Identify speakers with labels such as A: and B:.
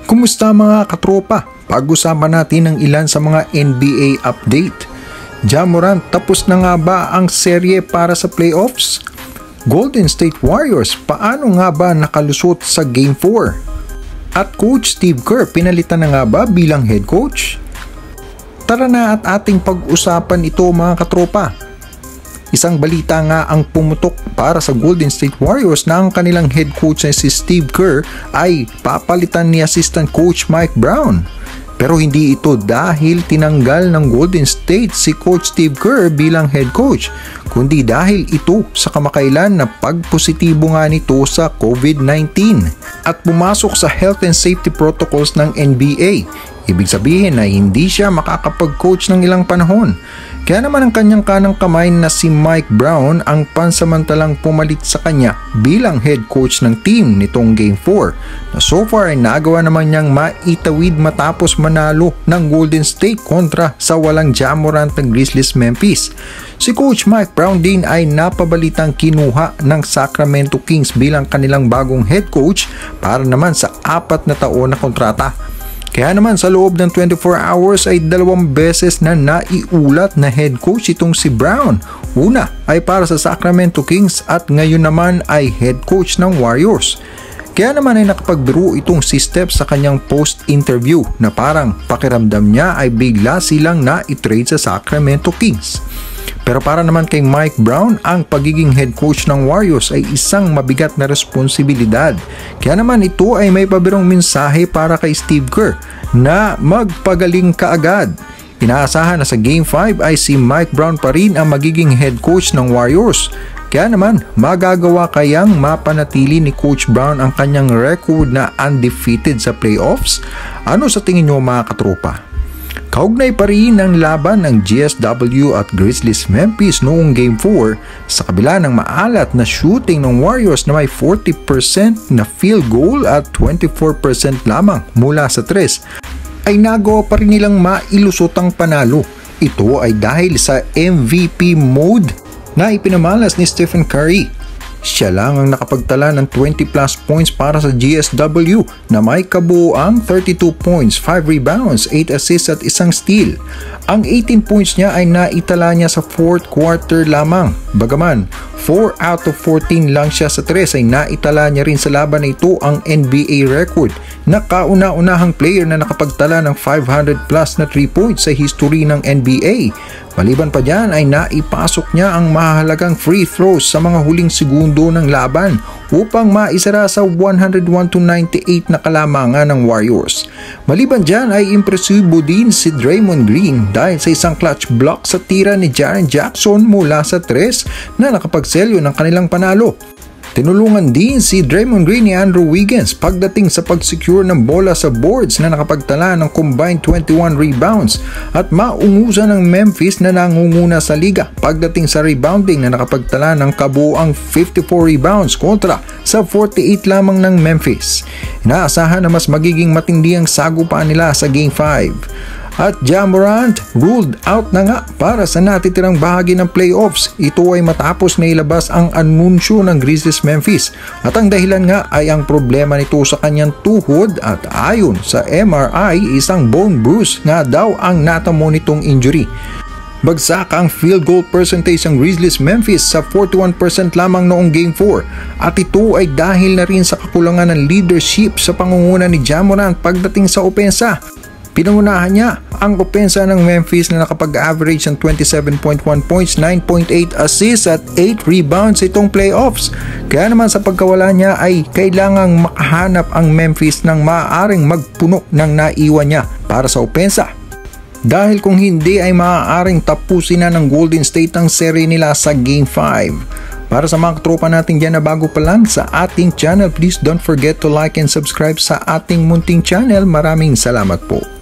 A: Kumusta mga katropa? Pag-usapan natin ang ilan sa mga NBA update. Ja Morant, tapos na nga ba ang serye para sa playoffs? Golden State Warriors, paano nga ba nakalusot sa Game 4? At Coach Steve Kerr, pinalitan na nga ba bilang head coach? Tara na at ating pag-usapan ito mga katropa. Isang balita nga ang pumutok para sa Golden State Warriors na ang kanilang head coach na si Steve Kerr ay papalitan ni assistant coach Mike Brown. Pero hindi ito dahil tinanggal ng Golden State si Coach Steve Kerr bilang head coach, kundi dahil ito sa kamakailan na pagpositibo nga nito sa COVID-19 at pumasok sa health and safety protocols ng NBA. Ibig sabihin na hindi siya makakapag-coach ng ilang panahon. Kaya naman ang kanyang kanang kamay na si Mike Brown ang pansamantalang pumalit sa kanya bilang head coach ng team nitong Game 4 na so far ay nagawa naman niyang maitawid matapos manalo ng Golden State kontra sa walang Ja Morant ng Grizzlies Memphis. Si Coach Mike Brown din ay napabalitang kinuha ng Sacramento Kings bilang kanilang bagong head coach para naman sa 4 na taon na kontrata. Kaya naman sa loob ng 24 hours ay 2 beses na naiulat na head coach itong si Brown. Una ay para sa Sacramento Kings at ngayon naman ay head coach ng Warriors. Kaya naman ay nakapagbiro itong si Steph sa kanyang post-interview na parang pakiramdam niya ay bigla silang na-trade sa Sacramento Kings. Pero para naman kay Mike Brown, ang pagiging head coach ng Warriors ay isang mabigat na responsibilidad. Kaya naman ito ay may pabirong mensahe para kay Steve Kerr na magpagaling kaagad. Inaasahan na sa Game 5 ay si Mike Brown pa rin ang magiging head coach ng Warriors. Kaya naman, magagawa kayang mapanatili ni Coach Brown ang kanyang record na undefeated sa playoffs? Ano sa tingin nyo mga katropa? Kaugnay pa rin ang laban ng GSW at Grizzlies Memphis noong Game 4 sa kabila ng maalat na shooting ng Warriors na may 40% na field goal at 24% lamang mula sa 3 ay nagawa pa rin nilang mailusot ang panalo. Ito ay dahil sa MVP mode na ipinamalas ni Stephen Curry. Siya lang ang nakapagtala ng 20 plus points para sa GSW na may kabuuang 32 points, 5 rebounds, 8 assists at 1 steal. Ang 18 points niya ay naitala niya sa 4th quarter lamang. Bagaman 4 out of 14 lang siya sa 3 ay naitala niya rin sa laban na ito ang NBA record na kauna-unahang player na nakapagtala ng 500 plus na 3 points sa history ng NBA. Maliban pa dyan ay naipasok niya ang mahalagang free throws sa mga huling segundo ng laban upang maisara sa 101-98 na kalamangan ng Warriors. Maliban dyan ay impresibo din si Draymond Green dahil sa isang clutch block sa tira ni Jaren Jackson mula sa 3 na nakapagselyo ng kanilang panalo. Tinulungan din si Draymond Green ni Andrew Wiggins pagdating sa pag-secure ng bola sa boards na nakapagtala ng combined 21 rebounds at maungusan ng Memphis na nangunguna sa liga pagdating sa rebounding na nakapagtala ng kabuuang 54 rebounds kontra sa 48 lamang ng Memphis. Inaasahan na mas magiging matindi ang sagupaan nila sa Game 5. At Ja Morant ruled out na nga para sa natitirang bahagi ng playoffs. Ito ay matapos na ilabas ang anunsyo ng Grizzlies Memphis at ang dahilan nga ay ang problema nito sa kanyang tuhod at ayon sa MRI isang bone bruise nga daw ang natamo nitong injury. Bagsak ang field goal percentage ng Grizzlies Memphis sa 41% lamang noong Game 4 at ito ay dahil na rin sa kakulangan ng leadership sa pangunguna ni Ja Morant pagdating sa opensa. Pinangunahan niya ang opensa ng Memphis na nakapag-average ng 27.1 points, 9.8 assists at 8 rebounds itong playoffs. Kaya naman sa pagkawala niya ay kailangang makahanap ang Memphis ng maaaring magpuno ng naiwan niya para sa opensa. Dahil kung hindi ay maaaring tapusin na ng Golden State ang serye nila sa Game 5. Para sa mga katropa natin dyan na bago pa lang sa ating channel, please don't forget to like and subscribe sa ating munting channel. Maraming salamat po.